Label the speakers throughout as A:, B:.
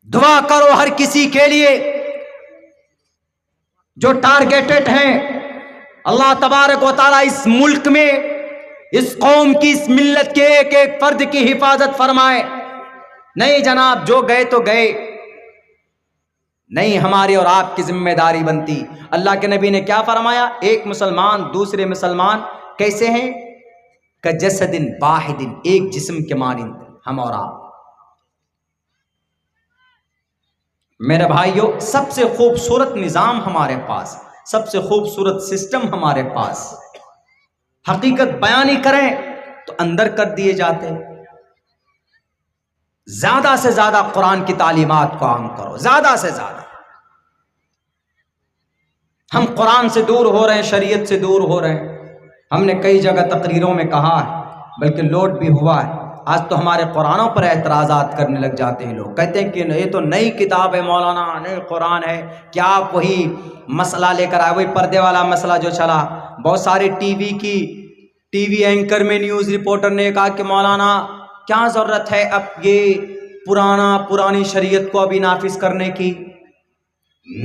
A: دعا کرو ہر کسی کے لیے جو ٹارگیٹڈ ہیں، اللہ تبارک و تعالی اس ملک میں، اس قوم کی، اس ملت کے ایک ایک فرد کی حفاظت فرمائے۔ نہیں جناب، جو گئے تو گئے، نہیں ہماری اور آپ کی ذمہ داری بنتی۔ اللہ کے نبی نے کیا فرمایا؟ ایک مسلمان دوسرے مسلمان کیسے ہیں؟ کجسد واحد، ایک جسم کے مانند ہم اور آپ۔ میرے بھائیوں، سب سے خوبصورت نظام ہمارے پاس، سب سے خوبصورت سسٹم ہمارے پاس۔ حقیقت بیانی کریں تو اندر کر دیے جاتے۔ زیادہ سے زیادہ قرآن کی تعلیمات کو عام کرو، زیادہ سے زیادہ۔ ہم قرآن سے دور ہو رہے ہیں، شریعت سے دور ہو رہے ہیں۔ ہم نے کئی جگہ تقریروں میں کہا ہے، بلکہ لوٹ بھی ہوا ہے، آج تو ہمارے قرآنوں پر اعتراضات کرنے لگ جاتے ہیں لوگ، کہتے ہیں کہ یہ تو نئی کتاب ہے مولانا، نئی قرآن ہے، کیا آپ وہی مسئلہ لے کر آئے، وہی پردے والا مسئلہ جو چلا۔ بہت سارے ٹی وی اینکر میں نیوز رپورٹر نے کہا کہ مولانا کیا ضرورت ہے اب یہ پرانی شریعت کو ابھی نافذ کرنے کی،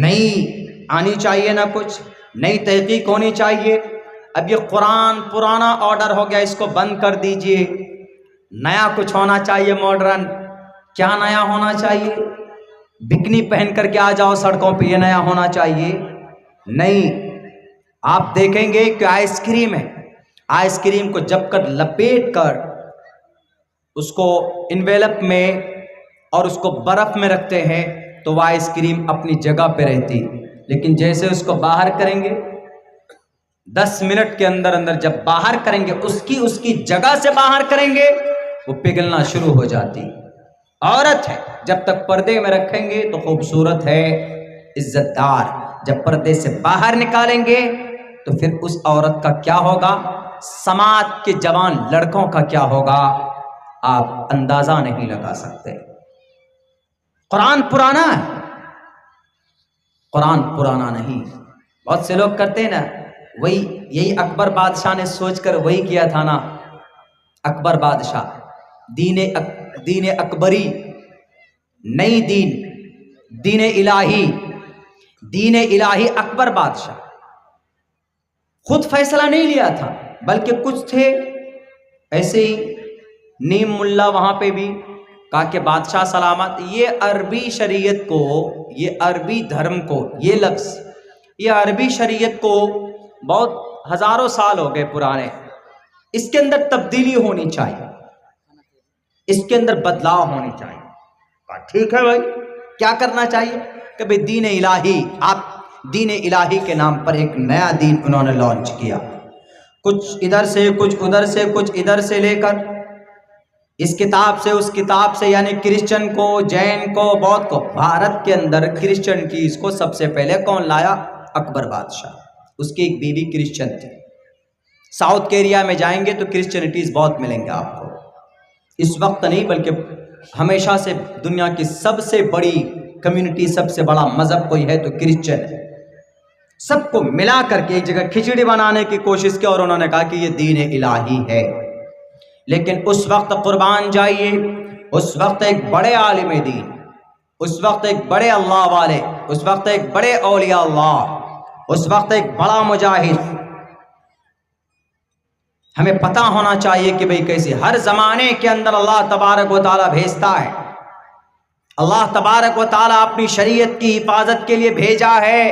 A: نئی آنی چاہیے، نہ کچھ نئی تحقیق ہونی چاہیے۔ اب یہ قرآن پرانا آرڈر ہو گیا، اس کو بند کر دیجئے، نیا کچھ ہونا چاہیے، ماڈرن۔ کیا نیا ہونا چاہیے؟ بکنی پہن کر کے آ جاؤ سڑکوں پہ، یہ نیا ہونا چاہیے؟ نہیں۔ آپ دیکھیں گے کہ آئس کریم ہے، آئس کریم کو جب کر لپیٹ کر اس کو انویلپ میں اور اس کو برف میں رکھتے ہیں تو وہ آئس کریم اپنی جگہ پہ رہتی، لیکن جیسے اس کو باہر کریں گے 10 منٹ کے اندر جب باہر کریں گے، اس کی جگہ سے باہر کریں گے، وہ پگھلنا شروع ہو جاتی۔ عورت ہے، جب تک پردے میں رکھیں گے تو خوبصورت ہے، عزت دار، جب پردے سے باہر نکالیں گے تو پھر اس عورت کا کیا ہوگا، سماج کے جوان لڑکوں کا کیا ہوگا، آپ اندازہ نہیں لگا سکتے۔ قرآن پرانا ہے، قرآن پرانا نہیں۔ بہت سے لوگ کرتے ہیں نا، یہی اکبر بادشاہ نے سوچ کر وہی کیا تھا نا، اکبر بادشاہ، دین اکبری، نئی دین الہی، اکبر بادشاہ خود فیصلہ نہیں لیا تھا، بلکہ کچھ تھے ایسے ہی نیم ملا وہاں پہ بھی کہا کہ بادشاہ سلامت، یہ عربی شریعت کو، یہ عربی دھرم کو، یہ لفظ، یہ عربی شریعت کو بہت ہزاروں سال ہو گئے پرانے، اس کے اندر تبدیلی ہونی چاہیے، اس کے اندر بدلاؤ ہونی چاہیے۔ ٹھیک ہے بھائی، کیا کرنا چاہیے کہ بھائی دین الہی، آپ دین الہی کے نام پر ایک نیا دین انہوں نے لانچ کیا، کچھ ادھر سے کچھ ادھر سے کچھ ادھر سے لے کر، اس کتاب سے اس کتاب سے، یعنی کرسچن کو، جین کو، بودھ کو۔ بھارت کے اندر کرسچنٹیز کو سب سے پہلے کون لایا؟ اکبر بادشاہ، اس کی ایک بیوی کرسچن تھی۔ ساؤتھ کے ایریا میں جائیں گے تو کرسچنٹیز بہت ملیں گے آپ کو، اس وقت نہیں بلکہ ہمیشہ سے دنیا کی سب سے بڑی کمیونٹی، سب سے بڑا مذہب کوئی ہے تو کرسچن ہے۔ سب کو ملا کر کے ایک جگہ کھچڑی بنانے کی کوشش کی اور انہوں نے کہا کہ یہ دین الہی ہے۔ لیکن اس وقت قربان جائیے، اس وقت ایک بڑے عالم دین، اس وقت ایک بڑے اللہ والے، اس وقت ایک بڑے اولیاء اللہ، اس وقت ایک بڑا مجاہد، ہمیں پتہ ہونا چاہیے کہ بھئی کیسے ہر زمانے کے اندر اللہ تبارک و تعالیٰ بھیجتا ہے۔ اللہ تبارک و تعالیٰ اپنی شریعت کی حفاظت کے لیے بھیجا ہے۔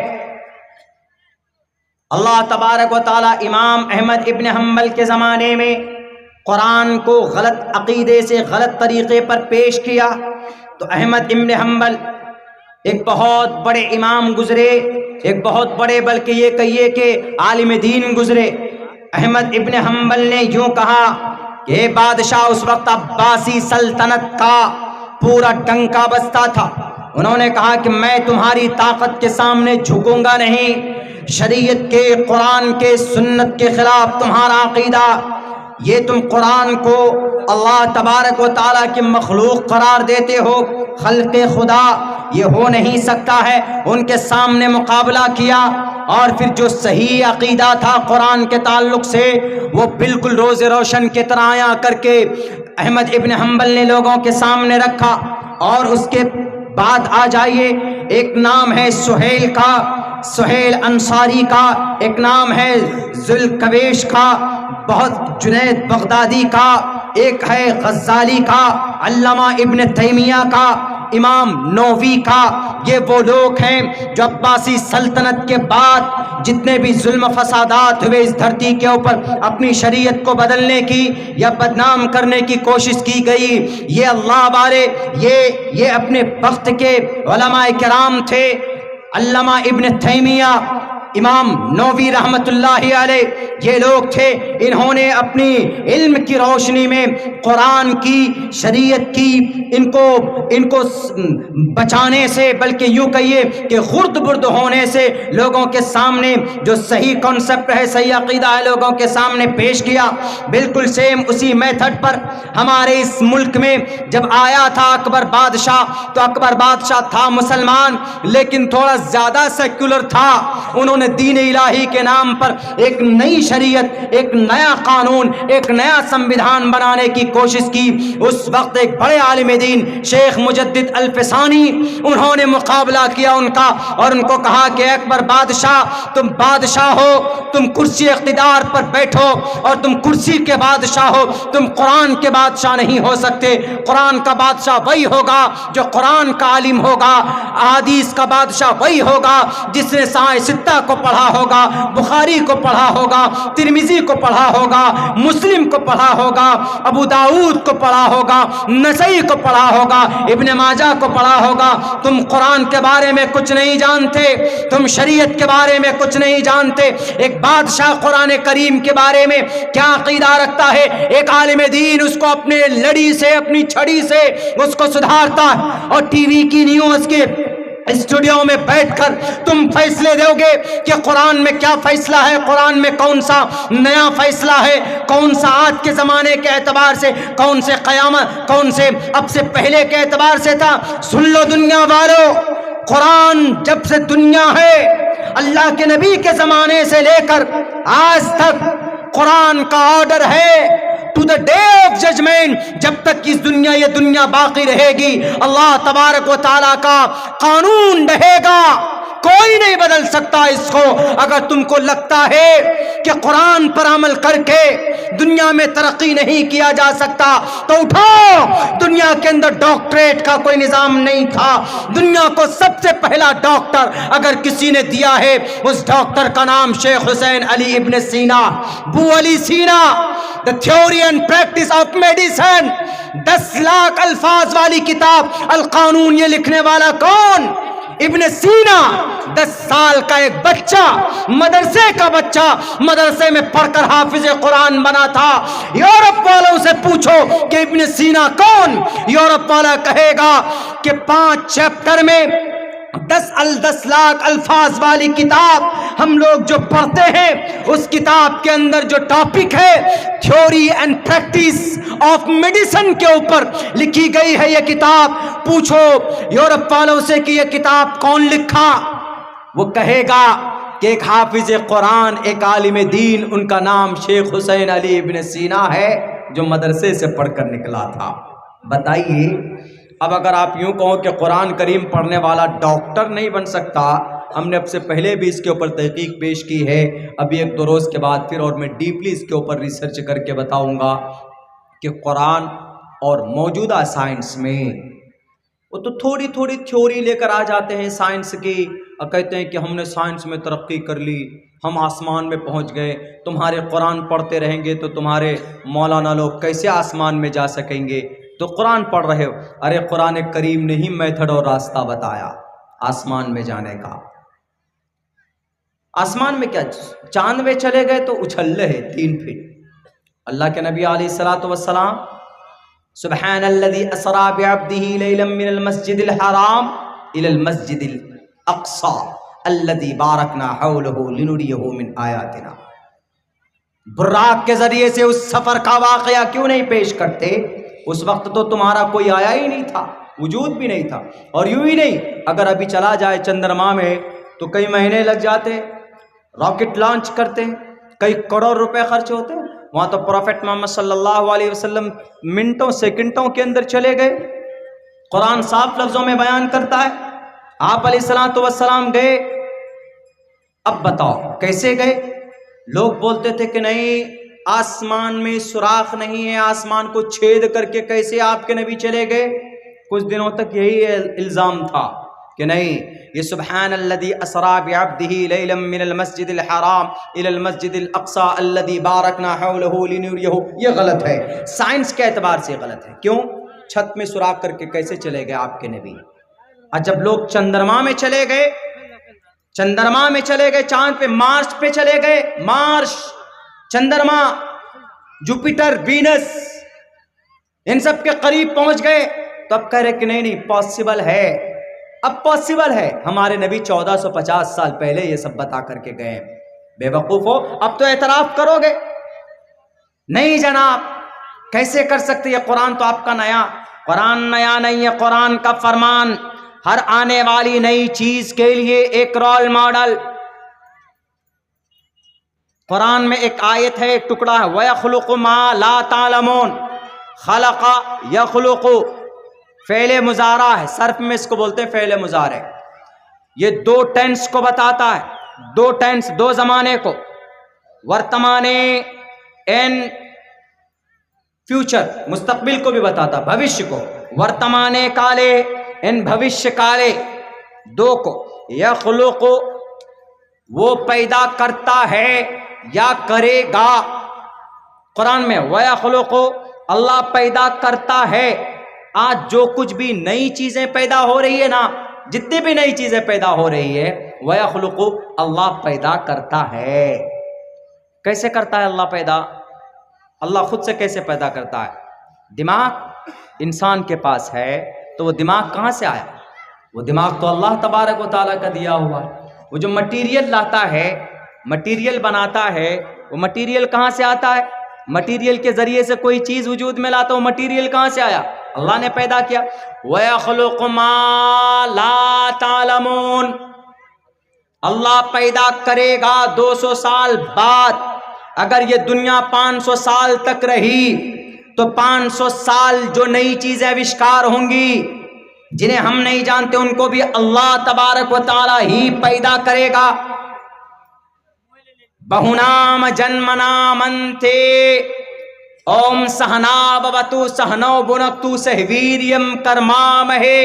A: اللہ تبارک و تعالیٰ امام احمد ابن حنبل کے زمانے میں قرآن کو غلط عقیدے سے، غلط طریقے پر پیش کیا تو احمد ابن حنبل ایک بہت بڑے امام گزرے، ایک بہت بڑے، بلکہ یہ کہیے کہ عالم دین گزرے۔ احمد ابن حنبل نے یوں کہا کہ بادشاہ اس وقت عباسی سلطنت کا پورا ڈنکا بجتا تھا، انہوں نے کہا کہ میں تمہاری طاقت کے سامنے جھکوں گا نہیں، شریعت کے، قرآن کے، سنت کے خلاف تمہارا عقیدہ، یہ تم قرآن کو اللہ تبارک و تعالیٰ کی مخلوق قرار دیتے ہو، خلق خدا، یہ ہو نہیں سکتا ہے۔ ان کے سامنے مقابلہ کیا اور پھر جو صحیح عقیدہ تھا قرآن کے تعلق سے وہ بالکل روز روشن کی طرح آیا کر کے احمد ابن حنبل نے لوگوں کے سامنے رکھا، اور اس کے بعد آ جائیے، ایک نام ہے سہیل کا، سہیل انصاری کا، ایک نام ہے ذوالکویش کا، بہت جنید بغدادی کا، ایک ہے غزالی کا، علامہ ابن تیمیہ کا، امام نووی کا۔ یہ وہ لوگ ہیں جو عباسی سلطنت کے بعد جتنے بھی ظلم فسادات ہوئے اس دھرتی کے اوپر اپنی شریعت کو بدلنے کی یا بدنام کرنے کی کوشش کی گئی، یہ اللہ والے، یہ اپنے وقت کے علماء کرام تھے۔ علامہ ابن تیمیہ، امام نووی رحمت اللہ علیہ، یہ لوگ تھے، انہوں نے اپنی علم کی روشنی میں قرآن کی، شریعت کی، ان کو بچانے سے، بلکہ یوں کہیے کہ خرد برد ہونے سے لوگوں کے سامنے جو صحیح کانسیپٹ ہے، صحیح عقیدہ ہے، لوگوں کے سامنے پیش کیا۔ بالکل سیم اسی میتھڈ پر ہمارے اس ملک میں جب آیا تھا اکبر بادشاہ، تو اکبر بادشاہ تھا مسلمان لیکن تھوڑا زیادہ سیکولر تھا۔ انہوں نے دین الہی کے نام پر ایک نئی شریعت، ایک نیا قانون، ایک نیا سمویدھان بنانے کی کوشش کی۔ اس وقت ایک بڑے عالم دین شیخ مجدد الفسانی، انہوں نے مقابلہ کیا ان کا، اور ان کو کہا کہ اکبر بادشاہ، تم بادشاہ ہو، تم کرسی اقتدار پر بیٹھو، اور تم کرسی کے بادشاہ ہو، تم قرآن کے بادشاہ نہیں ہو سکتے۔ قرآن کا بادشاہ وہی ہوگا جو قرآن کا عالم ہوگا، احادیث کا بادشاہ وہی ہوگا جس نے سائے ستہ کو پڑھا ہوگا، بخاری کو پڑھا ہوگا، ترمذی کو پڑھا ہوگا، مسلم کو پڑھا ہوگا، ابو داؤد کو پڑھا ہوگا، نسائی کو پڑھا ہوگا، ابن ماجہ کو پڑھا ہوگا۔ تم قرآن کے بارے میں کچھ نہیں جانتے، تم شریعت کے بارے میں کچھ نہیں جانتے۔ ایک بادشاہ قرآن کریم کے بارے میں کیا عقیدہ رکھتا ہے، ایک عالم دین اس کو اپنے لڑی سے، اپنی چھڑی سے اس کو سدھارتا ہے، اور ٹی وی کی نیوز کے اسٹوڈیو میں بیٹھ کر تم فیصلے دو گے کہ قرآن میں کیا فیصلہ ہے، قرآن میں کون سا نیا فیصلہ ہے، کون سا آج کے زمانے کے اعتبار سے، کون سے قیامت، کون سے اب سے پہلے کے اعتبار سے تھا۔ سن لو دنیا والو، قرآن جب سے دنیا ہے، اللہ کے نبی کے زمانے سے لے کر آج تک قرآن کا آرڈر ہے to the day of judgment, جب تک اس دنیا، یہ دنیا باقی رہے گی، اللہ تبارک و تعالیٰ کا قانون رہے گا، کوئی نہیں بدل سکتا اس کو۔ اگر تم کو لگتا ہے کہ قرآن پر عمل کر کے دنیا میں ترقی نہیں کیا جا سکتا تو اٹھو، دنیا کے اندر ڈاکٹریٹ کا کوئی نظام نہیں تھا۔ دنیا کو سب سے پہلا ڈاکٹر اگر کسی نے دیا ہے، اس ڈاکٹر کا نام شیخ حسین علی ibn Sina, Bu Ali Sina, the theory and practice of medicine. 10 lakh الفاظ والی کتاب القانون، یہ لکھنے والا کون؟ ابن سینا۔ 10 سال کا ایک بچہ، مدرسے کا بچہ، مدرسے میں پڑھ کر حافظ قرآن بنا تھا۔ یورپ والوں سے پوچھو کہ ابن سینا کون، یورپ والا کہے گا کہ 5 چیپٹر میں 10 لاکھ الفاظ والی کتاب ہم لوگ جو پڑھتے ہیں، اس کتاب کے اندر جو ٹاپک ہے theory and practice of medicine کے اوپر لکھی گئی ہے یہ کتاب۔ پوچھو یورپ والوں سے کہ یہ کتاب کون لکھا، وہ کہے گا کہ ایک حافظ قرآن، ایک عالم دین، ان کا نام شیخ حسین علی ابن سینا ہے، جو مدرسے سے پڑھ کر نکلا تھا۔ بتائیے اب اگر آپ یوں کہو کہ قرآن کریم پڑھنے والا ڈاکٹر نہیں بن سکتا، ہم نے اب سے پہلے بھی اس کے اوپر تحقیق پیش کی ہے، ابھی 1-2 روز کے بعد پھر، اور میں ڈیپلی اس کے اوپر ریسرچ کر کے بتاؤں گا کہ قرآن اور موجودہ سائنس میں وہ تو تھوڑی تھوڑی تھیوری لے کر آ جاتے ہیں سائنس کی، اور کہتے ہیں کہ ہم نے سائنس میں ترقی کر لی، ہم آسمان میں پہنچ گئے۔ تمہارے قرآن پڑھتے رہیں گے تو تمہارے مولانا لوگ کیسے آسمان میں جا سکیں گے؟ تو قرآن پڑھ رہے ہو، ارے قرآن کریم نے ہی میتھڈ اور راستہ بتایا آسمان میں جانے کا۔ آسمان میں کیا، چاند میں چلے گئے تو اچھل رہے 3 فٹ۔ اللہ کے نبی علیہ الصلوۃ والسلام، سبحان الذی اسری بعبدہ لیلا من المسجد الحرام الی المسجد الاقصی الذی بارکنا حولہ لنریہ من آیاتنا۔ براق کے ذریعے سے اس سفر کا واقعہ کیوں نہیں پیش کرتے؟ اس وقت تو تمہارا کوئی آیا ہی نہیں تھا، وجود بھی نہیں تھا۔ اور یوں ہی نہیں، اگر ابھی چلا جائے چندرما میں تو کئی مہینے لگ جاتے، راکٹ لانچ کرتے، کئی کروڑ روپے خرچ ہوتے۔ وہاں تو پروفیٹ محمد صلی اللہ علیہ وسلم منٹوں سیکنڈوں کے اندر چلے گئے۔ قرآن صاف لفظوں میں بیان کرتا ہے. آپ علیہ الصلوۃ والسلام گئے. اب بتاؤ کیسے گئے؟ لوگ بولتے تھے کہ نہیں آسمان میں سوراخ نہیں ہے، آسمان کو چھید کر کے کیسے آپ کے نبی چلے گئے؟ کچھ دنوں تک یہی الزام تھا کہ نہیں، یہ سبحان الذی اسری بعبدہ لیلا من المسجد الحرام الی المسجد الاقصی الذی بارکنا حولہ لنریہ، یہ غلط ہے، سائنس کے اعتبار سے غلط ہے. کیوں؟ چھت میں سوراخ کر کے کیسے چلے گئے آپ کے نبی؟ اور جب لوگ چندرما میں چلے گئے، چندرما میں چلے گئے، چاند پہ، مارس پہ چلے گئے، مارس، چندرما، جوپیٹر، وینس، ان سب کے قریب پہنچ گئے، تو اب کہہ رہے کہ نہیں پاسبل ہے. اب پاسبل ہے. ہمارے نبی 1450 سال پہلے یہ سب بتا کر کے گئے. بے وقوف ہو، اب تو اعتراف کرو گے. نہیں جناب، کیسے کر سکتے؟ یہ قرآن تو آپ کا نیا، قرآن نیا نہیں ہے، قرآن کا فرمان ہر آنے والی نئی چیز کے لیے ایک رول ماڈل. قرآن میں ایک آیت ہے، ایک ٹکڑا ہے، وَيَخْلُقُ مَا لَا تَعْلَمُونَ. خلق یخلق، فعل مضارع ہے، صرف میں اس کو بولتے ہیں فعل مضارع. یہ دو ٹینس کو بتاتا ہے، دو ٹینس، دو زمانے کو، ورتمانے اینڈ فیوچر، مستقبل کو بھی بتاتا، بھوشیہ کو، ورتمانے کالے ان بھوشیہ کالے، دو کو. یخلق وہ پیدا کرتا ہے یا کرے گا. قرآن میں وَيَخْلُقُ اللہ پیدا کرتا ہے. آج جو کچھ بھی نئی چیزیں پیدا ہو رہی ہے نا، جتنی بھی نئی چیزیں پیدا ہو رہی ہے، وَيَخْلُقُ اللہ پیدا کرتا ہے. کیسے کرتا ہے اللہ پیدا؟ اللہ خود سے کیسے پیدا کرتا ہے؟ دماغ انسان کے پاس ہے تو وہ دماغ کہاں سے آیا؟ وہ دماغ تو اللہ تبارک و تعالیٰ کا دیا ہوا. وہ جو مٹیریل لاتا ہے، مٹیریل بناتا ہے، وہ مٹیریل کہاں سے آتا ہے؟ مٹیریل کے ذریعے سے کوئی چیز وجود میں لاتا، وہ مٹیریل کہاں سے آیا؟ اللہ نے پیدا کیا. وَيَخْلُقُ مَا لَا تَعْلَمُونَ اللہ پیدا کرے گا 200 سال بعد. اگر یہ دنیا 500 سال تک رہی تو 500 سال جو نئی چیزیں آوشکار ہوں گی جنہیں ہم نہیں جانتے، ان کو بھی اللہ تبارک و تعالی ہی پیدا کرے گا. بہنام جنمنا منتے اوم سہنا بوتو سہنو بنکتو سہویریم کرمامہے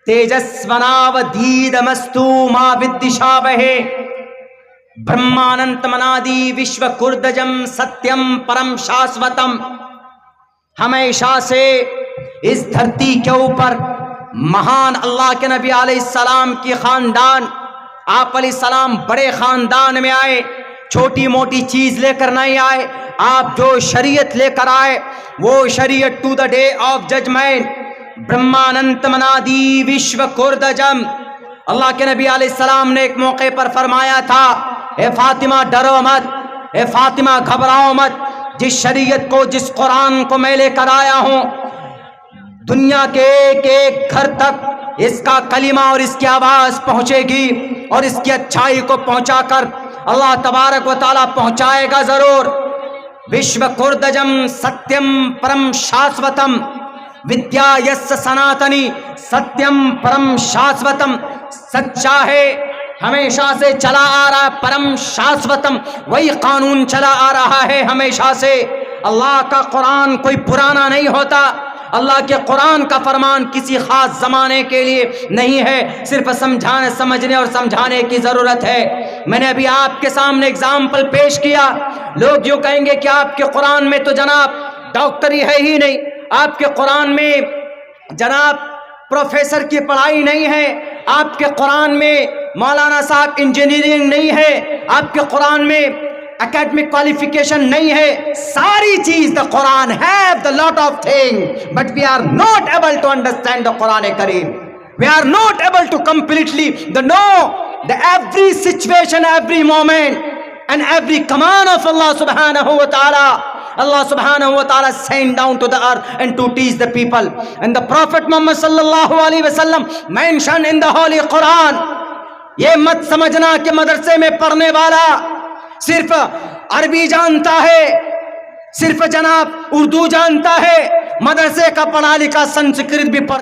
A: تیجسوناودیدمستو ما ودشابہے برہماننت منادی وشو کردجم ستیم پرم شاسوتم. ہمیشہ سے اس دھرتی کے اوپر مہان اللہ کے نبی علیہ السلام کی خاندان، آپ علیہ السلام بڑے خاندان میں آئے، چھوٹی موٹی چیز لے کر نہیں آئے. آپ جو شریعت لے کر آئے وہ شریعت to the day of judgement. برہماننت منادی وشو کردجم، اللہ کے نبی علیہ السلام نے ایک موقع پر فرمایا تھا، اے فاطمہ ڈرو مت، اے فاطمہ گھبراؤ مت، جس شریعت کو، جس قرآن کو میں لے کر آیا ہوں، دنیا کے ایک ایک گھر تک اس کا کلمہ اور اس کی آواز پہنچے گی، اور اس کی اچھائی کو پہنچا کر اللہ تبارک و تعالیٰ پہنچائے گا ضرور. وشو کردجم ستیم پرم شاسوتم ودیا یس سناتنی ستیم پرم شاسوتم. سچا ہے، ہمیشہ سے چلا آ رہا، پرم شاسوتم وہی قانون چلا آ رہا ہے ہمیشہ سے. اللہ کا قرآن کوئی پرانا نہیں ہوتا. اللہ کے قرآن کا فرمان کسی خاص زمانے کے لیے نہیں ہے، صرف سمجھنے اور سمجھانے کی ضرورت ہے. میں نے ابھی آپ کے سامنے اگزامپل پیش کیا. لوگ یوں کہیں گے کہ آپ کے قرآن میں تو جناب ڈاکٹری ہے ہی نہیں، آپ کے قرآن میں جناب پروفیسر کی پڑھائی نہیں ہے، آپ کے قرآن میں مولانا صاحب انجینئرنگ نہیں ہے، آپ کے قرآن میں academic qualification نہیں ہے. ساری چیز the Quran have the lot of things, but we are not able to understand the Quran Kareem. We are not able to completely know the every situation, every moment and every command of Allah subhanahu wa ta'ala. Allah subhanahu wa ta'ala sent down to the earth and to teach the people. And the Prophet Muhammad sallallahu alaihi wasallam mentioned in the Holy Quran. یہ مت سمجھنا کہ مدرسے میں پڑھنے والا صرف عربی جانتا ہے، صرف جناب اردو جانتا ہے، مدرسے کا پڑھا لکھا سنسکرت بھی پڑھ